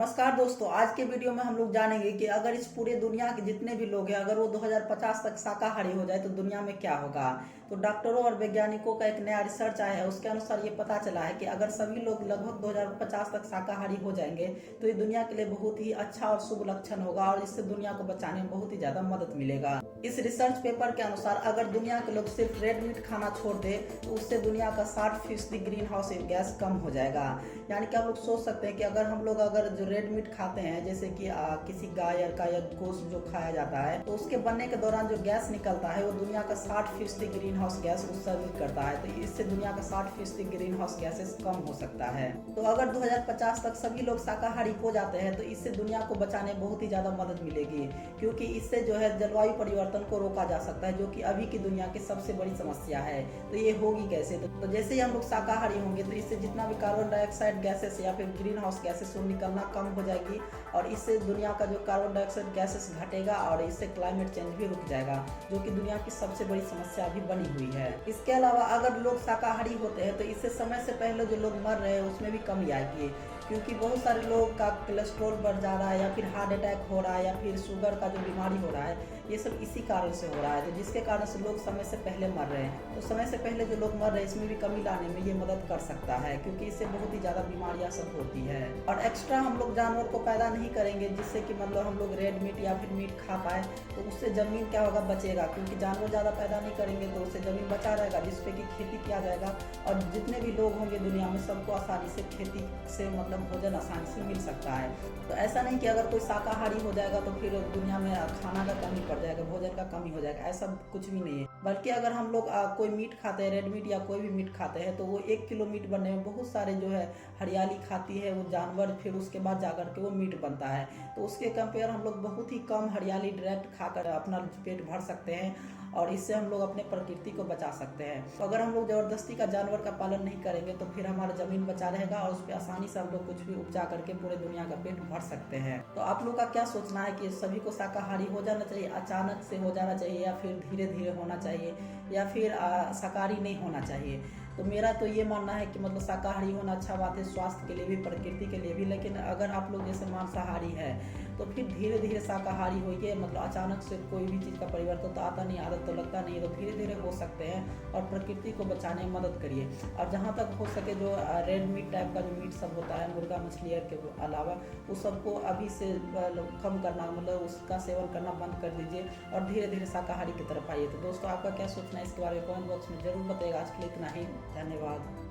नमस्कार दोस्तों, आज के वीडियो में हम लोग जानेंगे कि अगर इस पूरे दुनिया के जितने भी लोग हैं अगर वो 2050 तक शाकाहारी हो जाए तो दुनिया में क्या होगा। तो डॉक्टरों और वैज्ञानिकों का एक नया रिसर्च आया है, उसके अनुसार ये पता चला है कि अगर सभी लोग लगभग 2050 तक शाकाहारी हो जाएंगे तो ये दुनिया के लिए बहुत ही अच्छा और शुभ लक्षण होगा और इससे दुनिया को बचाने में बहुत ही ज्यादा मदद मिलेगा। इस रिसर्च पेपर के अनुसार अगर दुनिया के लोग सिर्फ रेड मीट खाना छोड़ दे तो उससे दुनिया का 60% ग्रीन हाउस गैस कम हो जाएगा। यानी कि आप लोग सोच सकते हैं कि अगर हम लोग जो रेड मीट खाते हैं, जैसे कि किसी गाय का या गोश्त जो खाया जाता है, तो उसके बनने के दौरान जो गैस निकलता है वो दुनिया का 60% ग्रीन हाउस गैस उत्सर्जित करता है। तो इससे दुनिया का 60% ग्रीन हाउस गैसेस कम हो सकता है। तो अगर 2050 तक सभी लोग शाकाहारी हो जाते हैं तो इससे दुनिया को बचाने में बहुत ही ज्यादा मदद मिलेगी, क्योंकि इससे जो है जलवायु परिवर्तन को रोका जा सकता है, जो कि अभी की दुनिया की सबसे बड़ी समस्या है। तो ये होगी कैसे? तो जैसे ही हम लोग शाकाहारी होंगे तो इससे जितना भी कार्बन डाइऑक्साइड गैसेस या फिर ग्रीन हाउस गैसेस निकलना कम हो जाएगी और इससे दुनिया का जो कार्बन डाइऑक्साइड गैसेस घटेगा और इससे क्लाइमेट चेंज भी रुक जाएगा, जो कि दुनिया की सबसे बड़ी समस्या अभी बनी हुई है। इसके अलावा अगर लोग शाकाहारी होते हैं तो इससे समय से पहले जो लोग मर रहे हैं उसमें भी कमी आएगी, क्योंकि बहुत सारे लोगों का कोलेस्ट्रॉल बढ़ जा रहा है या फिर हार्ट अटैक हो रहा है या फिर शुगर का जो बीमारी हो रहा है, ये सब इसी कारण से हो रहा है। तो जिसके कारण से लोग समय से पहले मर रहे हैं, तो समय से पहले जो लोग मर रहे हैं इसमें भी कमी लाने में ये मदद कर सकता है, क्योंकि इससे बहुत ही ज़्यादा बीमारियां सब होती है। और एक्स्ट्रा हम लोग जानवर को पैदा नहीं करेंगे जिससे कि मतलब हम लोग रेड मीट या फिर मीट खा पाए, तो उससे ज़मीन क्या होगा, बचेगा, क्योंकि जानवर ज़्यादा पैदा नहीं करेंगे तो उससे ज़मीन बचा रहेगा जिसपे कि खेती किया जाएगा और जितने भी लोग होंगे दुनिया में सबको आसानी से खेती से मतलब भोजन आसानी से मिल सकता है। तो ऐसा नहीं कि अगर कोई शाकाहारी हो जाएगा तो फिर दुनिया में खाना का कमी पड़ जाएगा, भोजन का कमी हो जाएगा, ऐसा कुछ भी नहीं है। बल्कि अगर हम लोग कोई मीट खाते हैं, रेड मीट या कोई भी मीट खाते हैं, तो वो 1 किलो मीट बनने में बहुत सारे जो है हरियाली खाती है वो जानवर, फिर उसके बाद जाकर के वो मीट बनता है। तो उसके कंपेयर हम लोग बहुत ही कम हरियाली डायरेक्ट खाकर अपना पेट भर सकते हैं और इससे हम लोग अपने प्रकृति को बचा सकते हैं। तो अगर हम लोग जबरदस्ती का जानवर का पालन नहीं करेंगे तो फिर हमारा जमीन बचा रहेगा और उस पर आसानी से हम लोग कुछ भी उपजा करके पूरे दुनिया का पेट भर सकते हैं। तो आप लोग का क्या सोचना है कि सभी को शाकाहारी हो जाना चाहिए, अचानक से हो जाना चाहिए, या फिर धीरे धीरे होना चाहिए, या फिर शाकाहारी नहीं होना चाहिए? तो मेरा तो ये मानना है कि मतलब शाकाहारी होना अच्छा बात है, स्वास्थ्य के लिए भी प्रकृति के लिए भी। लेकिन अगर आप लोग जैसे मांसाहारी है तो फिर धीरे धीरे शाकाहारी होइए, मतलब अचानक से कोई भी चीज़ का परिवर्तन तो आता नहीं, आदत तो लगता नहीं है, तो धीरे धीरे हो सकते हैं और प्रकृति को बचाने में मदद करिए। और जहाँ तक हो सके जो रेड मीट टाइप का जो मीट सब होता है, मुर्गा मछली के अलावा, उस सबको अभी से कम करना, मतलब उसका सेवन करना बंद कर दीजिए और धीरे धीरे शाकाहारी की तरफ आइए। तो दोस्तों, आपका क्या सोचना है इसके बारे में कमेंट बॉक्स में जरूर बताइएगा। आज के लिए इतना ही, धन्यवाद।